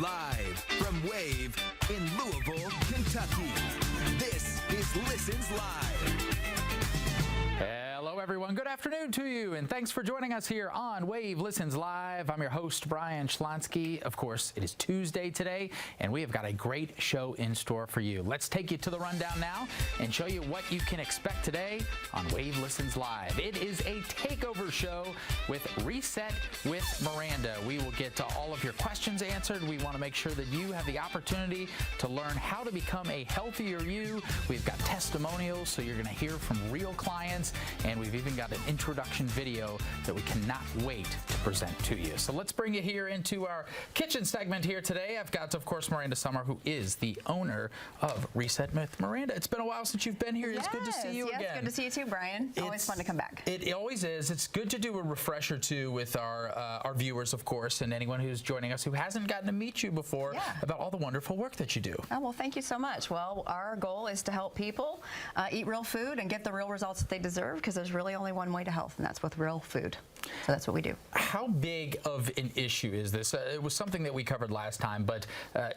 Live from Wave in Louisville, Kentucky. This is Listens Live. Hello, everyone. Good afternoon to you, and thanks for joining us here on Wave Listens Live. I'm your host, Brian Shlonsky. Of course, it is Tuesday today, and we have got a great show in store for you. Let's take you to the rundown now and show you what you can expect today on Wave Listens Live. It is a takeover show with Reset with Miranda. We will get to all of your questions answered. We want to make sure that you have the opportunity to learn how to become a healthier you. We've got testimonials, so you're going to hear from real clients, and we've even got an introduction video that we cannot wait to present to you. So let's bring you here into our kitchen segment here today. I've got, of course, Miranda Sommer, who is the owner of Reset with Miranda. It's been a while since you've been here. It's good to see you again. Yes, good to see you too, Brian. Always fun to come back. It always is. It's good to do a refresher, too, with our viewers, of course, and anyone who's joining us who hasn't gotten to meet you before about all the wonderful work that you do. Oh, well, thank you so much. Well, our goal is to help people eat real food and get the real results that they deserve, because there's really only one way to health, and that's with real food. So that's what we do. How big of an issue is this? It was something that we covered last time, but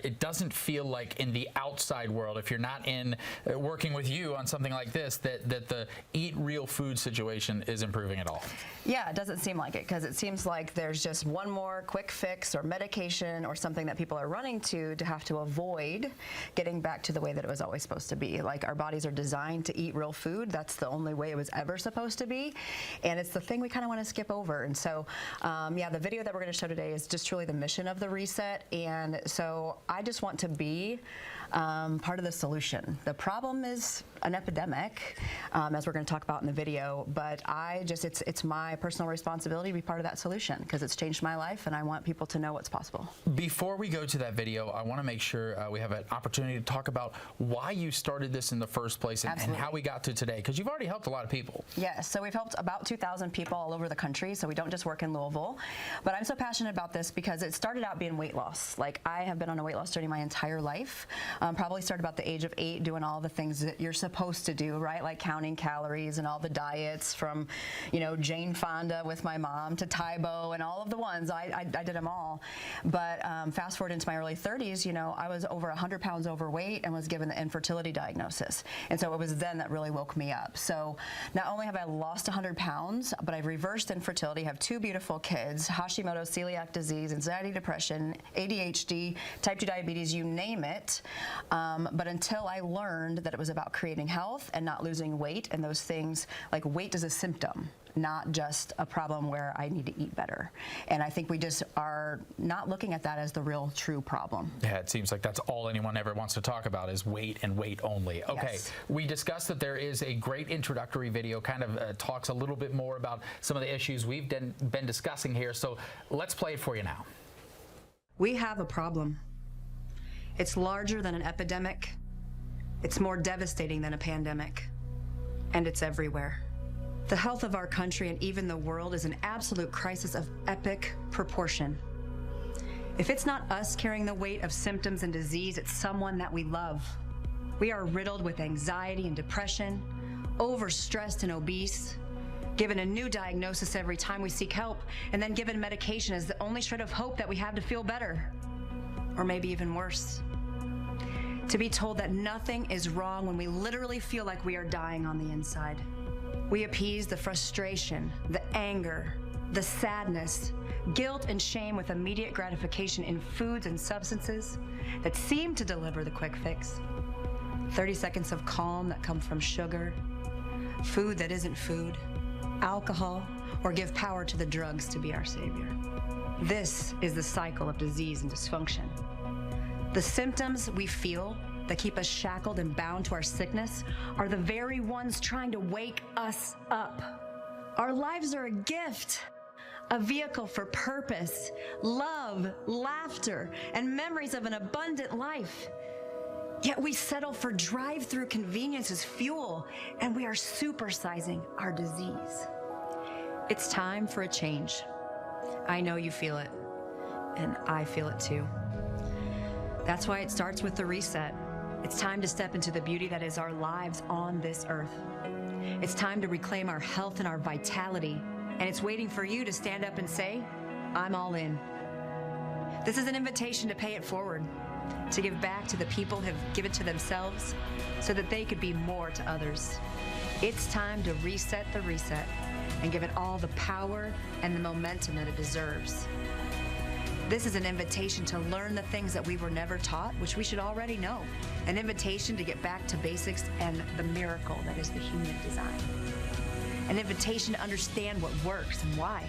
it doesn't feel like in the outside world, if you're not in working with you on something like this, that the eat real food situation is improving at all. Yeah, it doesn't seem like it, because it seems like there's just one more quick fix or medication or something that people are running to have to avoid getting back to the way that it was always supposed to be. Like, our bodies are designed to eat real food. That's the only way it was ever supposed to be, and it's the thing we kind of want to skip over. And so, yeah, the video that we're going to show today is just truly the mission of the Reset, and so I just want to be part of the solution. The problem is an epidemic, as we're going to talk about in the video, but it's my personal responsibility to be part of that solution, because it's changed my life, and I want people to know what's possible. Before we go to that video, I want to make sure we have an opportunity to talk about why you started this in the first place and how we got to today, because you've already helped a lot of people. Yes, so we've helped about 2,000 people all over the country, so we don't just work in Louisville. But I'm so passionate about this because it started out being weight loss. Like, I have been on a weight loss journey my entire life. Probably started about the age of 8, doing all the things that you're supposed to do, right? Like counting calories and all the diets from, Jane Fonda with my mom to Tybo and all of the ones. I did them all. But fast forward into my early 30s, I was over 100 pounds overweight and was given the infertility diagnosis. And so it was then that really woke me up. So not only have I lost 100 pounds, but I've reversed infertility, have 2 beautiful kids, Hashimoto's, celiac disease, anxiety, depression, ADHD, type 2 diabetes, you name it. But until I learned that it was about creating health and not losing weight, and those things, like weight is a symptom, not just a problem where I need to eat better. And I think we just are not looking at that as the real true problem. Yeah, it seems like that's all anyone ever wants to talk about is weight and weight only. Okay, yes. We discussed that there is a great introductory video, kind of talks a little bit more about some of the issues we've been discussing here. So let's play it for you now. We have a problem. It's larger than an epidemic. It's more devastating than a pandemic. And it's everywhere. The health of our country and even the world is an absolute crisis of epic proportion. If it's not us carrying the weight of symptoms and disease, it's someone that we love. We are riddled with anxiety and depression, overstressed and obese, given a new diagnosis every time we seek help, and then given medication as the only shred of hope that we have to feel better. Or maybe even worse. To be told that nothing is wrong when we literally feel like we are dying on the inside. We appease the frustration, the anger, the sadness, guilt and shame with immediate gratification in foods and substances that seem to deliver the quick fix. 30 seconds of calm that come from sugar, food that isn't food, alcohol, or give power to the drugs to be our savior. This is the cycle of disease and dysfunction. The symptoms we feel that keep us shackled and bound to our sickness are the very ones trying to wake us up. Our lives are a gift, a vehicle for purpose, love, laughter, and memories of an abundant life. Yet we settle for drive-through convenience as fuel, and we are supersizing our disease. It's time for a change. I know you feel it, and I feel it too. That's why it starts with the reset. It's time to step into the beauty that is our lives on this earth. It's time to reclaim our health and our vitality, and it's waiting for you to stand up and say, I'm all in. This is an invitation to pay it forward, to give back to the people who have given to themselves so that they could be more to others. It's time to reset the reset and give it all the power and the momentum that it deserves. This is an invitation to learn the things that we were never taught, which we should already know. An invitation to get back to basics and the miracle that is the human design. An invitation to understand what works and why.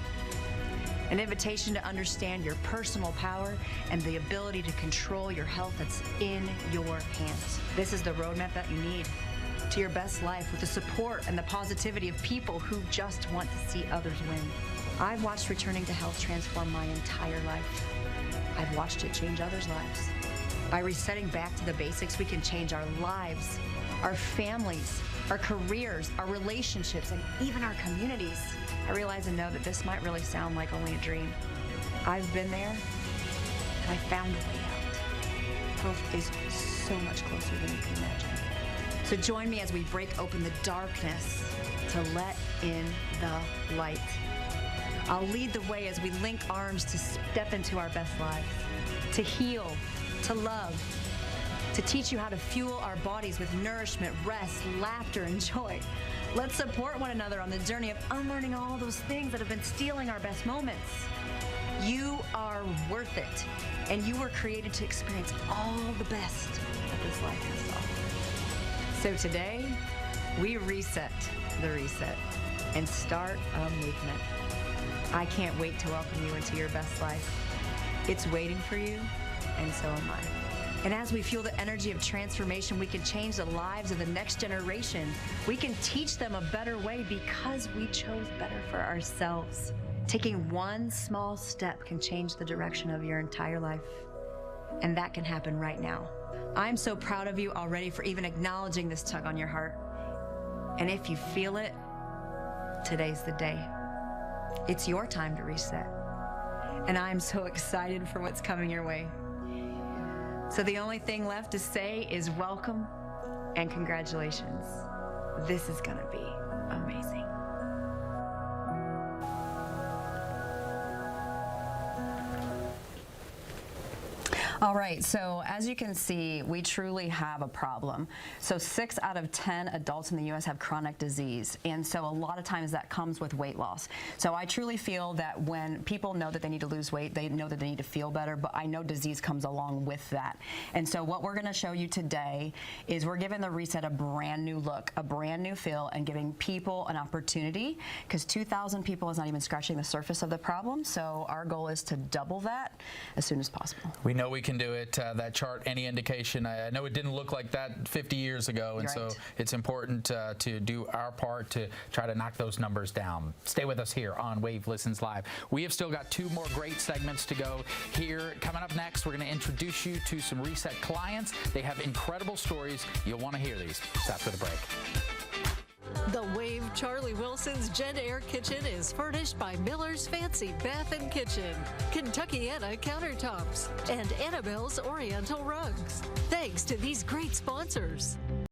An invitation to understand your personal power and the ability to control your health that's in your hands. This is the roadmap that you need to your best life, with the support and the positivity of people who just want to see others win. I've watched returning to health transform my entire life. I've watched it change others' lives. By resetting back to the basics, we can change our lives, our families, our careers, our relationships, and even our communities. I realize and know that this might really sound like only a dream. I've been there, and I found a way out. Growth is so much closer than you can imagine. So join me as we break open the darkness to let in the light. I'll lead the way as we link arms to step into our best lives, to heal, to love, to teach you how to fuel our bodies with nourishment, rest, laughter, and joy. Let's support one another on the journey of unlearning all those things that have been stealing our best moments. You are worth it, and you were created to experience all the best that this life has to offer. So today, we reset the reset and start a movement. I can't wait to welcome you into your best life. It's waiting for you, and so am I. And as we feel the energy of transformation, we can change the lives of the next generation. We can teach them a better way because we chose better for ourselves. Taking one small step can change the direction of your entire life. And that can happen right now. I'm so proud of you already for even acknowledging this tug on your heart. And if you feel it, today's the day. It's your time to reset. And I'm so excited for what's coming your way. So the only thing left to say is welcome and congratulations. This is gonna be amazing. All right, so as you can see, we truly have a problem. So 6 out of 10 adults in the U.S. have chronic disease, and so a lot of times that comes with weight loss. So I truly feel that when people know that they need to lose weight, they know that they need to feel better, but I know disease comes along with that. And so what we're gonna show you today is we're giving the reset a brand new look, a brand new feel, and giving people an opportunity, because 2,000 people is not even scratching the surface of the problem, so our goal is to double that as soon as possible. We know we can do it. That chart, any indication, I know it didn't look like that 50 years ago, and so it's important to do our part to try to knock those numbers down. Stay with us here on Wave Listens Live. We have still got 2 more great segments to go here. Coming up next, we're going to introduce you to some Reset clients. They have incredible stories. You'll want to hear these just after the break. The Wave Charlie Wilson's Jen Air Kitchen is furnished by Miller's Fancy Bath and Kitchen, Kentuckiana Countertops, and Annabelle's Oriental Rugs. Thanks to these great sponsors.